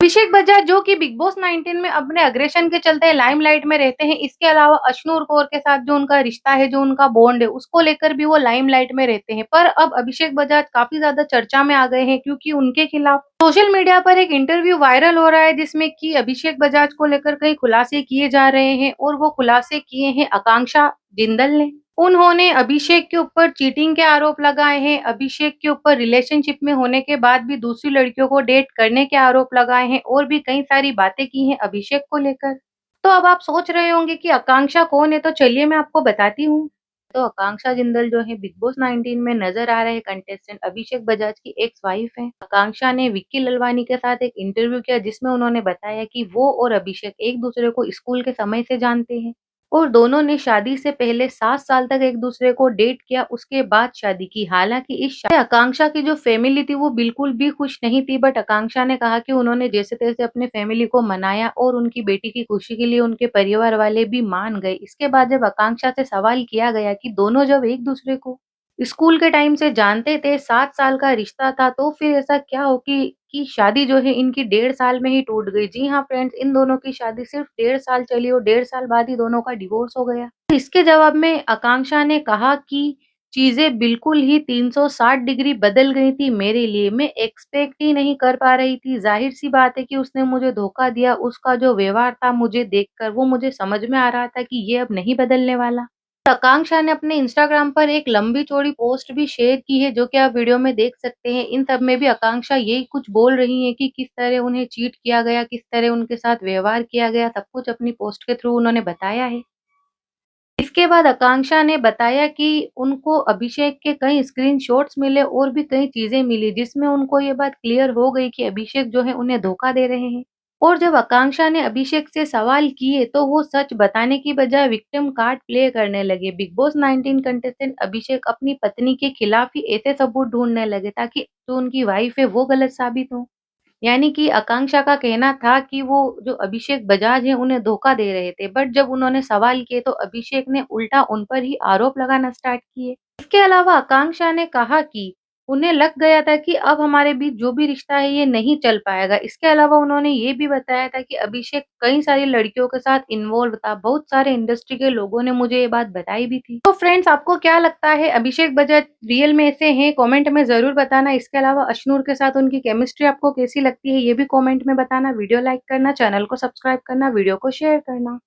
अभिषेक बजाज जो कि big boss 19 में अपने अग्रेशन के चलते लाइमलाइट में रहते हैं। इसके अलावा अशनूर कौर के साथ जो उनका रिश्ता है, जो उनका बॉन्ड है, उसको लेकर भी वो लाइमलाइट में रहते हैं। पर अब अभिषेक बजाज काफ़ी ज़्यादा चर्चा में आ गए हैं क्योंकि उनके खिलाफ सोशल मीडिया पर एक इंटरव्यू वायरल हो रहा है जिसमें कि अभिषेक बजाज को लेकर कई खुलासे किए जा रहे हैं और वो खुलासे किए हैं आकांक्षा जिंदल ने। उन्होंने अभिषेक के ऊपर चीटिंग के आरोप लगाए हैं, अभिषेक के ऊपर रिलेशनशिप में होने के बाद भी दूसरी लड़कियों को डेट करने के आरोप लगाए हैं और भी कई सारी बातें की हैं अभिषेक को लेकर। तो अब आप सोच रहे होंगे कि आकांक्षा कौन है, तो चलिए मैं आपको बताती हूँ। तो आकांक्षा जिंदल जो है बिग बॉस 19 में नजर आ रहे कंटेस्टेंट अभिषेक बजाज की एक्स वाइफ है। आकांक्षा ने विक्की ललवानी के साथ एक इंटरव्यू किया जिसमें उन्होंने बताया कि वो और अभिषेक एक दूसरे को स्कूल के समय से जानते हैं और दोनों ने शादी से पहले 7 साल तक एक-दूसरे को डेट किया, उसके बाद शादी की। हालाँकि इस शा आकांक्षा की जो फैमिली थी वो बिल्कुल भी खुश नहीं थी, बट आकांक्षा ने कहा कि उन्होंने जैसे-तैसे अपने फैमिली को मनाया और उनकी बेटी की खुशी के लिए उनके परिवार वाले भी मान गए। इसके बाद जब आकांक्षा से सवाल किया गया कि दोनों जब एक-दूसरे को स्कूल के टाइम से जानते थे, 7 साल का रिश्ता था, तो फिर ऐसा क्या हो कि शादी जो है इनकी 1.5 साल में ही टूट गई। जी हाँ फ्रेंड्स, इन दोनों की शादी सिर्फ 1.5 साल चली और 1.5 साल बाद ही दोनों का डिवोर्स हो गया। इसके जवाब में आकांक्षा ने कहा कि चीज़ें बिल्कुल ही 360 डिग्री बदल गई थी मेरे लिए। मैं एक्सपेक्ट ही नहीं कर पा रही थी। ज़ाहिर-सी बात है कि उसने मुझे धोखा दिया। उसका जो व्यवहार था मुझे देखकर वो मुझे समझ में आ रहा था कि ये अब नहीं बदलने वाला। आकांक्षा ने अपने इंस्टाग्राम पर एक लंबी-चौड़ी पोस्ट भी शेयर की है, जो कि आप वीडियो में देख सकते हैं। इन सब में भी आकांक्षा यही कुछ बोल रही हैं कि किस तरह उन्हें चीट किया गया, किस तरह उनके साथ व्यवहार किया गया, सब कुछ अपनी पोस्ट के थ्रू उन्होंने बताया है। इसके बाद आकांक्षा ने बताया कि उनको अभिषेक के कई स्क्रीनशॉट्स मिले और भी कई चीज़ें मिली, जिसमें उनको ये बात क्लियर हो गई कि अभिषेक जो है उन्हें धोखा दे रहे हैं। और जब आकांक्षा ने अभिषेक से सवाल किए तो वो सच बताने की बजाय विक्टिम कार्ड प्ले करने लगे। बिग बॉस 19 कंटेस्टेंट अभिषेक अपनी पत्नी के खिलाफ ही ऐसे सबूत ढूँढने लगे ताकि जो उनकी वाइफ है वो गलत साबित हो। यानी कि आकांक्षा का कहना था कि वो जो अभिषेक बजाज हैं उन्हें धोखा दे रहे थे, बट जब उन्होंने सवाल किए तो अभिषेक ने उल्टा उन पर ही आरोप लगाना स्टार्ट किए। इसके अलावा आकांक्षा ने कहा कि उन्हें लग गया था कि अब हमारे बीच जो भी रिश्ता है ये नहीं चल पाएगा। इसके अलावा उन्होंने ये भी बताया था कि अभिषेक कई सारी लड़कियों के साथ इन्वॉल्व था। बहुत सारे इंडस्ट्री के लोगों ने मुझे ये बात बताई भी थी। तो फ्रेंड्स, आपको क्या लगता है, अभिषेक बजाज रियल में ऐसे हैं? कमेंट में ज़रूर बताना। इसके अलावा अशनूर के साथ उनकी केमिस्ट्री आपको कैसी लगती है ये भी कमेंट में बताना। वीडियो लाइक करना, चैनल को सब्सक्राइब करना, वीडियो को शेयर करना।